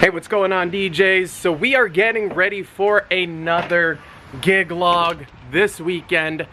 Hey, what's going on, DJs? So we are getting ready for another gig log this weekend.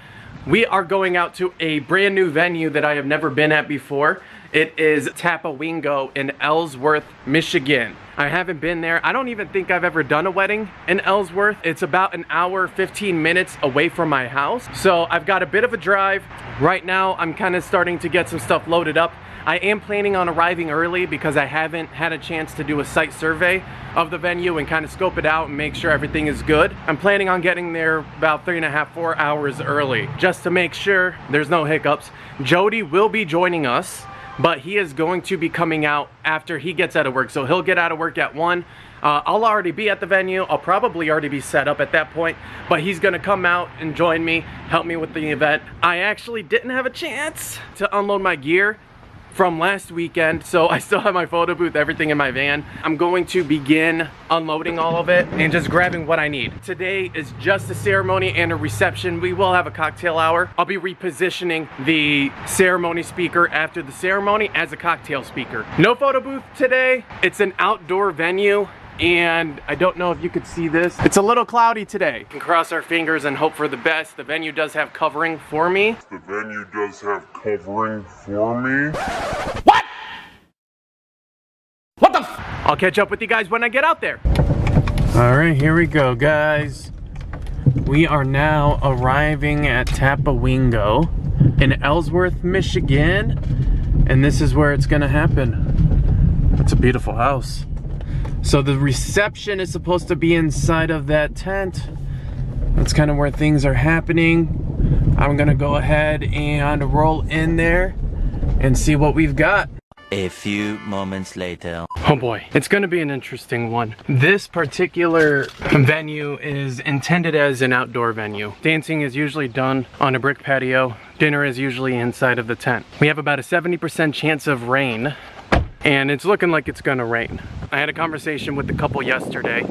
We are going out to a brand new venue that I have never been at before. It is Tapawingo in Ellsworth, Michigan. I haven't been there. I don't even think I've ever done a wedding in Ellsworth. It's about an hour, 15 minutes away from my house. So I've got a bit of a drive. Right now, I'm kind of starting to get some stuff loaded up. I am planning on arriving early because I haven't had a chance to do a site survey of the venue and kind of scope it out and make sure everything is good. I'm planning on getting there about 3.5, 4 hours early just to make sure there's no hiccups. Jody will be joining us, but he is going to be coming out after he gets out of work. So he'll get out of work at 1. I'll already be at the venue. I'll probably already be set up at that point, but he's gonna come out and join me, help me with the event. I actually didn't have a chance to unload my gear from last weekend, so I still have my photo booth, everything in my van. I'm going to begin unloading all of it and just grabbing what I need. Today is just a ceremony and a reception. We will have a cocktail hour. I'll be repositioning the ceremony speaker after the ceremony as a cocktail speaker. No photo booth today. It's an outdoor venue. And I don't know if you could see this. It's a little cloudy today. We can cross our fingers and hope for the best. The venue does have covering for me. The venue does have covering for me. What? What the f? I'll catch up with you guys when I get out there. All right, here we go, guys. We are now arriving at Tapawingo in Ellsworth, Michigan. And this is where it's gonna happen. It's a beautiful house. So the reception is supposed to be inside of that tent. That's kind of where things are happening. I'm gonna go ahead and roll in there and see what we've got. A few moments later. Oh boy, it's gonna be an interesting one. This particular venue is intended as an outdoor venue. Dancing is usually done on a brick patio. Dinner is usually inside of the tent. We have about a 70% chance of rain, and it's looking like it's gonna rain. I had a conversation with the couple yesterday,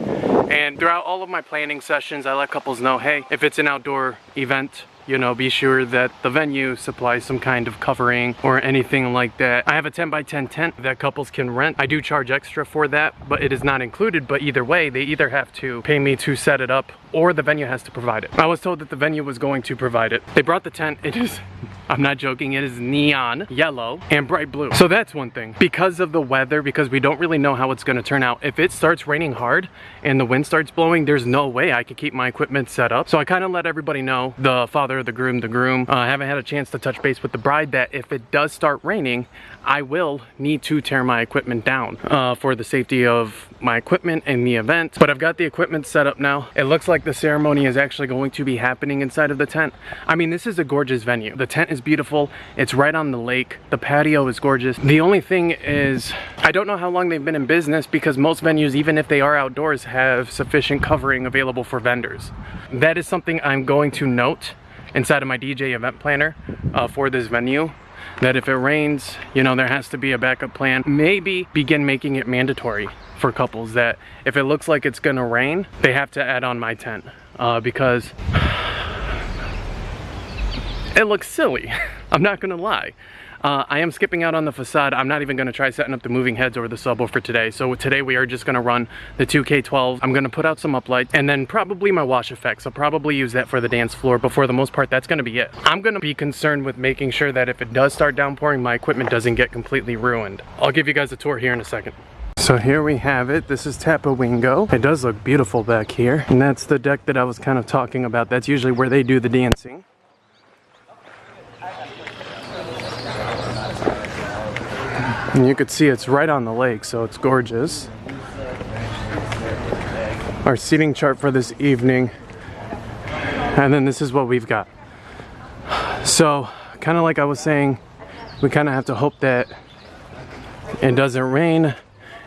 and throughout all of my planning sessions, I let couples know, hey, if it's an outdoor event, you know, be sure that the venue supplies some kind of covering or anything like that. I have a 10 by 10 tent that couples can rent. I do charge extra for that, but it is not included. But either way, they either have to pay me to set it up or the venue has to provide it. I was told that the venue was going to provide it. They brought the tent. It is, I'm not joking, it is neon yellow and bright blue. So that's one thing. Because of the weather, because we don't really know how it's gonna turn out, if it starts raining hard and the wind starts blowing, there's no way I could keep my equipment set up. So I kind of let everybody know, the father, the groom. I haven't had a chance to touch base with the bride, that if it does start raining, I will need to tear my equipment down for the safety of my equipment and the event. But I've got the equipment set up now. It looks like the ceremony is actually going to be happening inside of the tent. I mean, this is a gorgeous venue. The tent is beautiful. It's right on the lake. The patio is gorgeous. The only thing is, I don't know how long they've been in business, because most venues, even if they are outdoors, have sufficient covering available for vendors. That is something I'm going to note inside of my DJ event planner for this venue, that if it rains, you know, there has to be a backup plan. Maybe begin making it mandatory for couples that if it looks like it's gonna rain, they have to add on my tent because it looks silly. I'm not gonna lie. I am skipping out on the facade. I'm not even gonna try setting up the moving heads or the subwoofer today. So today we are just gonna run the 2K12. I'm gonna put out some uplights and then probably my wash effects. I'll probably use that for the dance floor, but for the most part, that's gonna be it. I'm gonna be concerned with making sure that if it does start downpouring, my equipment doesn't get completely ruined. I'll give you guys a tour here in a second. So here we have it. This is Tapawingo. It does look beautiful back here. And that's the deck that I was kind of talking about. That's usually where they do the dancing. And you could see it's right on the lake, so it's gorgeous. Our seating chart for this evening. And then this is what we've got. So, kind of like I was saying, we kind of have to hope that it doesn't rain.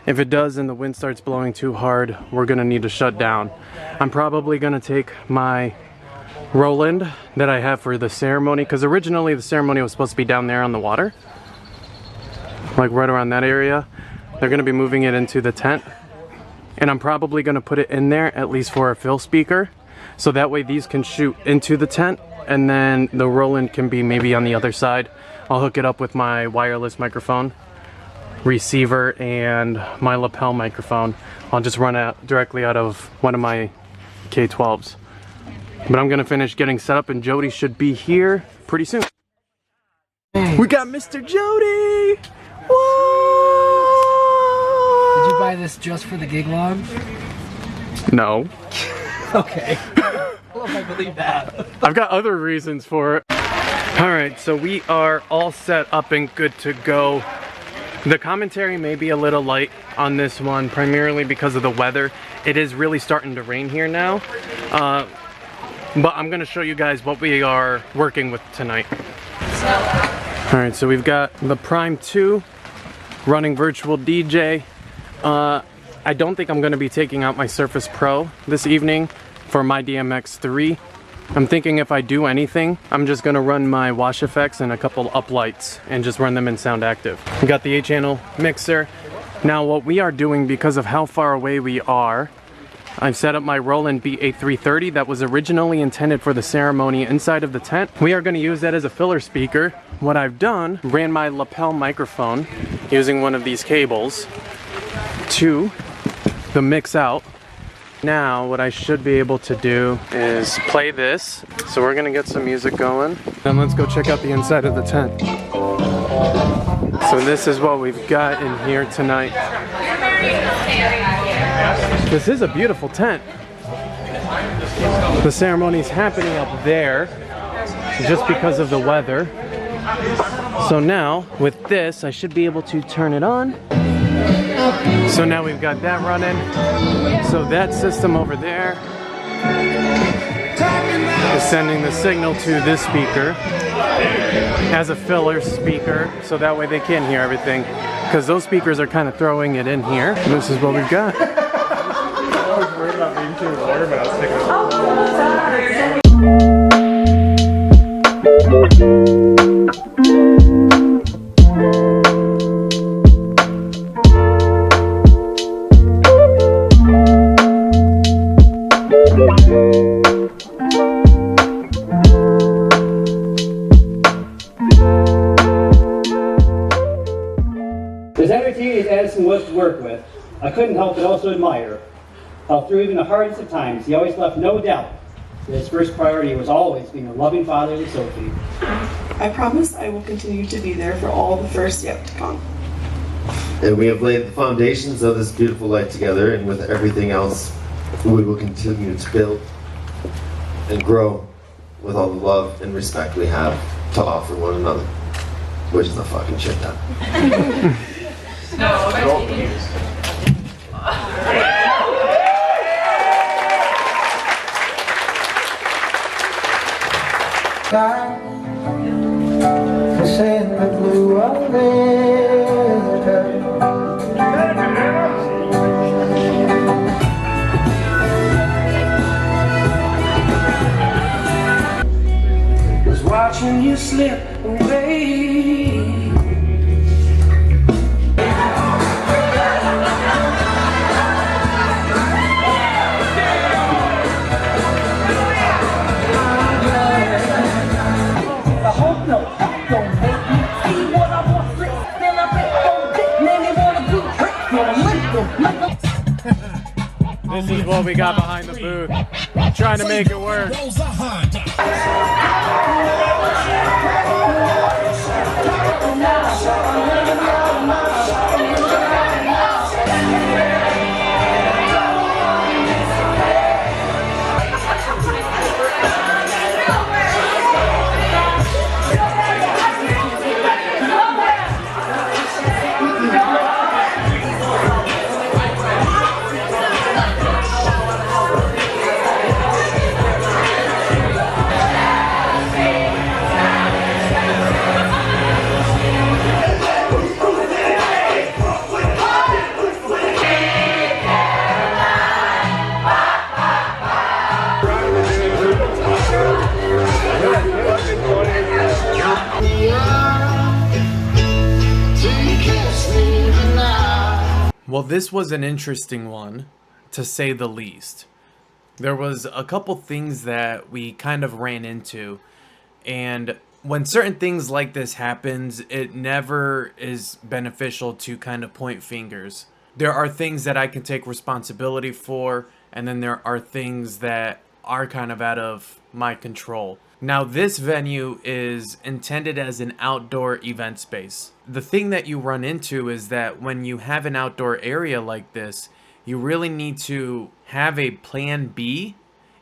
If it does and the wind starts blowing too hard, we're gonna need to shut down. I'm probably gonna take my Roland that I have for the ceremony, because originally the ceremony was supposed to be down there on the water, like right around that area. They're gonna be moving it into the tent, and I'm probably gonna put it in there at least for a fill speaker, so that way these can shoot into the tent, and then the Roland can be maybe on the other side. I'll hook it up with my wireless microphone receiver and my lapel microphone. I'll just run it directly out of one of my K12s. But I'm gonna finish getting set up and Jody should be here pretty soon. We got Mr. Jody! Whoa! Did you buy this just for the gig log? No. Okay. I don't know if I believe that. I've got other reasons for it. Alright, so we are all set up and good to go. The commentary may be a little light on this one, primarily because of the weather. It is really starting to rain here now. But I'm gonna show you guys what we are working with tonight. Alright, so we've got the Prime 2 running virtual DJ. I don't think I'm gonna be taking out my Surface Pro this evening for my DMX3. I'm thinking if I do anything, I'm just gonna run my Wash Effects and a couple uplights and just run them in Sound Active. We got the 8-channel mixer. Now what we are doing, because of how far away we are, I've set up my Roland BA330 that was originally intended for the ceremony inside of the tent. We are gonna use that as a filler speaker. What I've done, ran my lapel microphone using one of these cables to the mix out. Now what I should be able to do is play this. So we're gonna get some music going and let's go check out the inside of the tent. So this is what we've got in here tonight. This is a beautiful tent. The ceremony's happening up there just because of the weather. So now with this I should be able to turn it on. So now we've got that running. So that system over there is sending the signal to this speaker as a filler speaker, so that way they can hear everything. Because those speakers are kind of throwing it in here. And this is what we've got. I was worried about being too water, but I was taking As entertaining as Addison was to work with, I couldn't help but also admire how through even the hardest of times, he always left no doubt that his first priority was always being a loving father to Sophie. I promise I will continue to be there for all the first yet to come. And we have laid the foundations of this beautiful life together, and with everything else, we will continue to build and grow with all the love and respect we have to offer one another. Which is a fucking shit ton. Was watching you slip away. This is what we got behind the booth. Trying to make it work. Well, this was an interesting one, to say the least. There was a couple things that we kind of ran into, and when certain things like this happens, it never is beneficial to kind of point fingers. There are things that I can take responsibility for, and then there are things that are kind of out of my control. Now, this venue is intended as an outdoor event space. The thing that you run into is that when you have an outdoor area like this, you really need to have a plan B,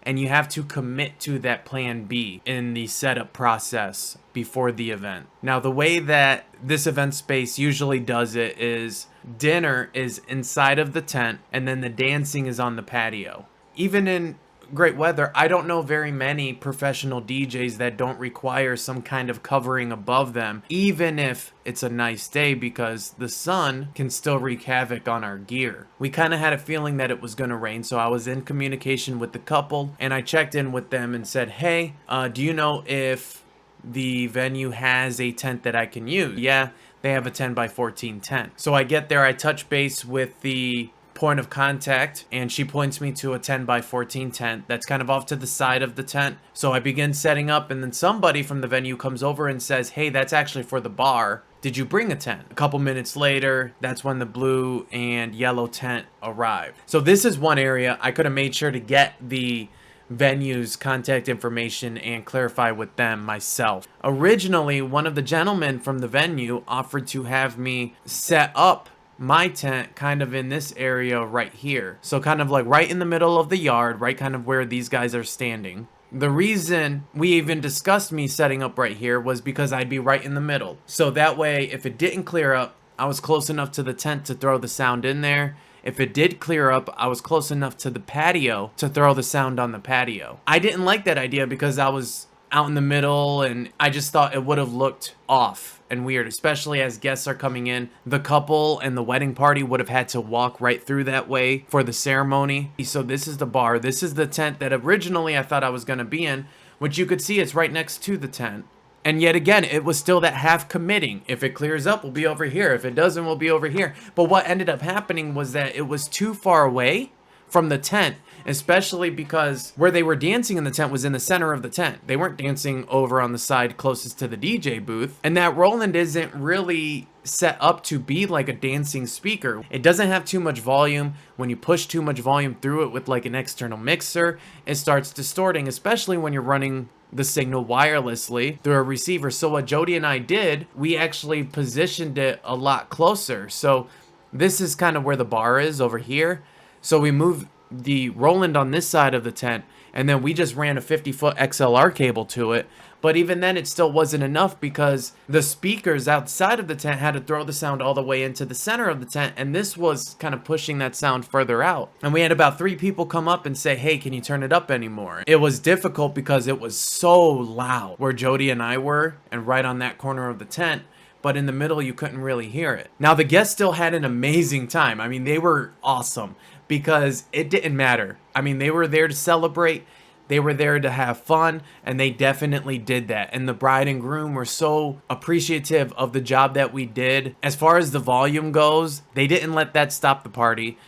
and you have to commit to that plan B in the setup process before the event. Now, the way that this event space usually does it is dinner is inside of the tent, and then the dancing is on the patio. Even in great weather, I don't know very many professional DJs that don't require some kind of covering above them, even if it's a nice day, because the sun can still wreak havoc on our gear. We kind of had a feeling that it was going to rain, so I was in communication with the couple, and I checked in with them and said, hey, do you know if the venue has a tent that I can use? Yeah, they have a 10 by 14 tent. So I get there, I touch base with the point of contact, and she points me to a 10 by 14 tent that's kind of off to the side of the tent. So I begin setting up, and then somebody from the venue comes over and says, hey, that's actually for the bar. Did you bring a tent? A couple minutes later, that's when the blue and yellow tent arrived. So this is one area I could have made sure to get the venue's contact information and clarify with them myself. Originally, one of the gentlemen from the venue offered to have me set up my tent kind of in this area right here. So kind of like right in the middle of the yard, right kind of where these guys are standing. The reason we even discussed me setting up right here was because I'd be right in the middle. So that way, if it didn't clear up, I was close enough to the tent to throw the sound in there. If it did clear up, I was close enough to the patio to throw the sound on the patio. I didn't like that idea because I was out in the middle, and I just thought it would have looked off and weird, especially as guests are coming in. The couple and the wedding party would have had to walk right through that way for the ceremony. So this is the bar. This is the tent that originally I thought I was going to be in, which you could see it's right next to the tent. And yet again, it was still that half committing. If it clears up, we'll be over here. If it doesn't, we'll be over here. But what ended up happening was that it was too far away from the tent, especially because where they were dancing in the tent was in the center of the tent. They weren't dancing over on the side closest to the DJ booth. And that Roland isn't really set up to be like a dancing speaker. It doesn't have too much volume. When you push too much volume through it with like an external mixer, it starts distorting, especially when you're running the signal wirelessly through a receiver. So what Jody and I did, we actually positioned it a lot closer. So this is kind of where the bar is over here. So we moved the Roland on this side of the tent, and then we just ran a 50-foot XLR cable to it. But even then, it still wasn't enough because the speakers outside of the tent had to throw the sound all the way into the center of the tent, and this was kind of pushing that sound further out. And we had about 3 people come up and say, hey, can you turn it up anymore? It was difficult because it was so loud where Jody and I were, and right on that corner of the tent. But in the middle, you couldn't really hear it. Now, the guests still had an amazing time. I mean, they were awesome because it didn't matter. I mean, they were there to celebrate. They were there to have fun, and they definitely did that. And the bride and groom were so appreciative of the job that we did. As far as the volume goes, they didn't let that stop the party.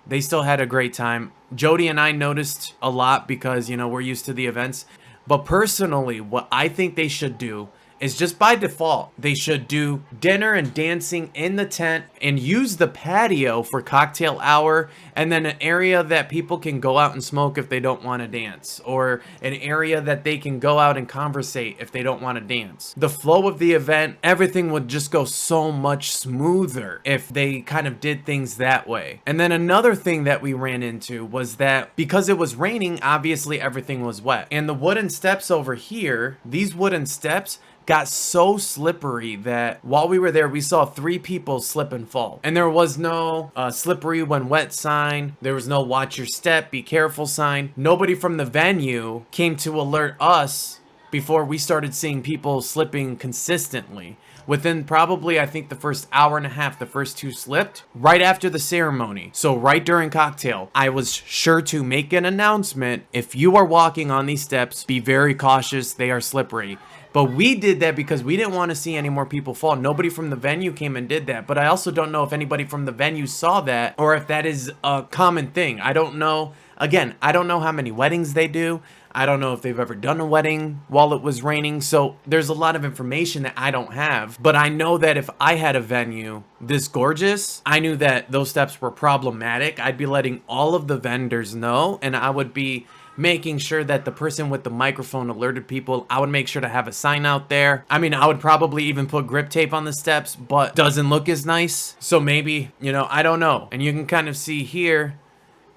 They still had a great time. Jody and I noticed a lot because, you know, we're used to the events. But personally, what I think they should do is just by default, they should do dinner and dancing in the tent and use the patio for cocktail hour, and then an area that people can go out and smoke if they don't want to dance, or an area that they can go out and conversate if they don't want to dance. The flow of the event, everything would just go so much smoother if they kind of did things that way. And then another thing that we ran into was that because it was raining, obviously everything was wet. And the wooden steps over here, these wooden steps got so slippery that while we were there, we saw 3 people slip and fall. And there was no slippery when wet sign. There was no watch your step, be careful sign. Nobody from the venue came to alert us before we started seeing people slipping consistently. Within probably, I think, the first hour and a half, the first 2 slipped right after the ceremony. So right during cocktail, I was sure to make an announcement. If you are walking on these steps, be very cautious. They are slippery. But we did that because we didn't want to see any more people fall. Nobody from the venue came and did that. But I also don't know if anybody from the venue saw that or if that is a common thing. I don't know. Again, I don't know how many weddings they do. I don't know if they've ever done a wedding while it was raining. So there's a lot of information that I don't have. But I know that if I had a venue this gorgeous, I knew that those steps were problematic. I'd be letting all of the vendors know, and I would be making sure that the person with the microphone alerted people. I would make sure to have a sign out there. I mean, I would probably even put grip tape on the steps, but doesn't look as nice. So maybe, you know, I don't know. And you can kind of see here,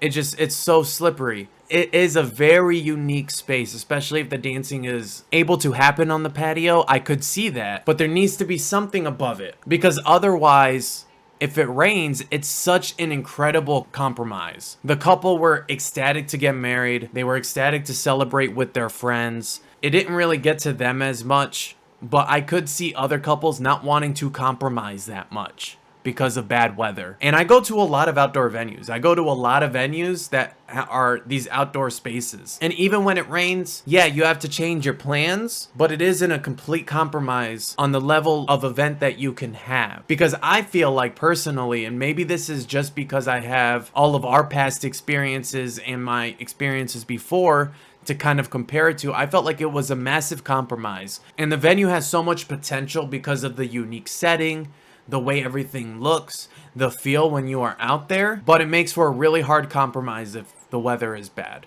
it's so slippery. It is a very unique space, especially if the dancing is able to happen on the patio. I could see that, but there needs to be something above it, because otherwise, if it rains, it's such an incredible compromise. The couple were ecstatic to get married. They were ecstatic to celebrate with their friends. It didn't really get to them as much, but I could see other couples not wanting to compromise that much because of bad weather. And I go to a lot of outdoor venues. I go to a lot of venues that are these outdoor spaces. And even when it rains, yeah, you have to change your plans, but it isn't a complete compromise on the level of event that you can have. Because I feel like personally, and maybe this is just because I have all of our past experiences and my experiences before to kind of compare it to, I felt like it was a massive compromise. And the venue has so much potential because of the unique setting, the way everything looks, the feel when you are out there, but it makes for a really hard compromise if the weather is bad.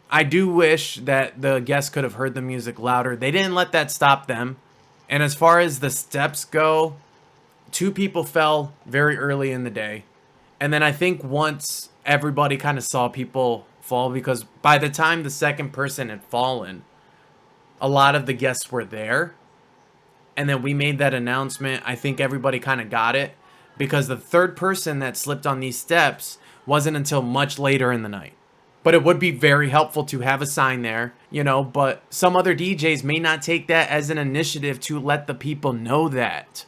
I do wish that the guests could have heard the music louder. They didn't let that stop them. And as far as the steps go, 2 people fell very early in the day. And then I think once everybody kind of saw people fall, because by the time the second person had fallen, a lot of the guests were there. And then we made that announcement. I think everybody kind of got it, because the third person that slipped on these steps wasn't until much later in the night. But it would be very helpful to have a sign there, you know, but some other DJs may not take that as an initiative to let the people know that.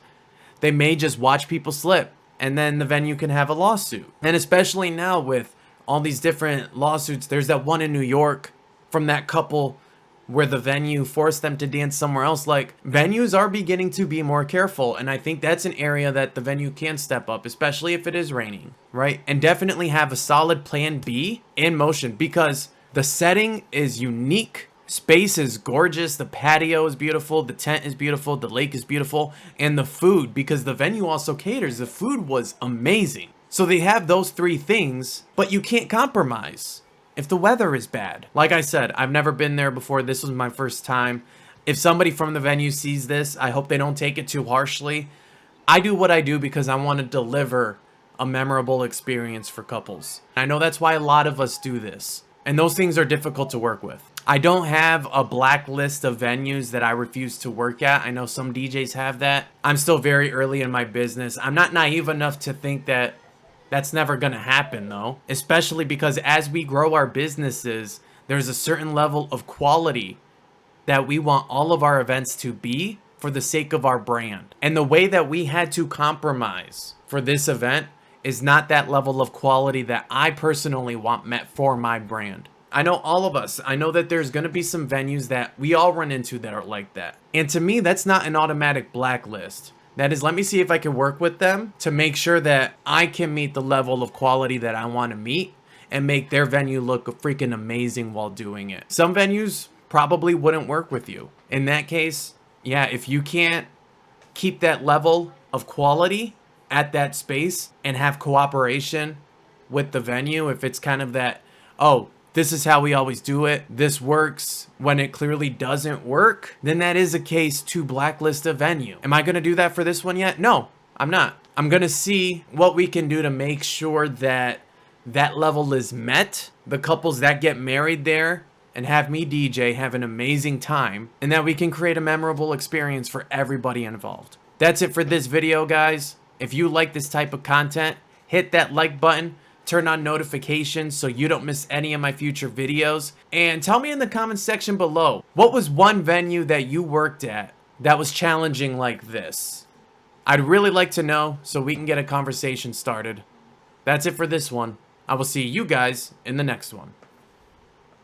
They may just watch people slip, and then the venue can have a lawsuit. And especially now with all these different lawsuits, there's that one in New York from that couple where the venue forced them to dance somewhere else. Like, venues are beginning to be more careful, and I think that's an area that the venue can step up, especially if it is raining, right? And definitely have a solid plan B in motion, because the setting is unique, space is gorgeous, the patio is beautiful, the tent is beautiful, the lake is beautiful, and the food, because the venue also caters, the food was amazing. So they have those 3 things, but you can't compromise if the weather is bad. Like I said, I've never been there before. This was my first time. If somebody from the venue sees this, I hope they don't take it too harshly. I do what I do because I want to deliver a memorable experience for couples. I know that's why a lot of us do this, and those things are difficult to work with. I don't have a blacklist of venues that I refuse to work at. I know some DJs have that. I'm still very early in my business. I'm not naive enough to think that that's never gonna happen though, especially because as we grow our businesses, there's a certain level of quality that we want all of our events to be for the sake of our brand. And the way that we had to compromise for this event is not that level of quality that I personally want met for my brand. I know all of us, I know that there's gonna be some venues that we all run into that are like that. And to me, that's not an automatic blacklist. That is, let me see if I can work with them to make sure that I can meet the level of quality that I want to meet and make their venue look freaking amazing while doing it. Some venues probably wouldn't work with you. In that case, yeah, if you can't keep that level of quality at that space and have cooperation with the venue, if it's kind of that, oh, this is how we always do it, this works when it clearly doesn't work, then that is a case to blacklist a venue. Am I going to do that for this one yet? No, I'm not. I'm going to see what we can do to make sure that that level is met. The couples that get married there and have me DJ have an amazing time, and that we can create a memorable experience for everybody involved. That's it for this video, guys. If you like this type of content, hit that like button. Turn on notifications so you don't miss any of my future videos. And tell me in the comments section below, what was one venue that you worked at that was challenging like this? I'd really like to know so we can get a conversation started. That's it for this one. I will see you guys in the next one.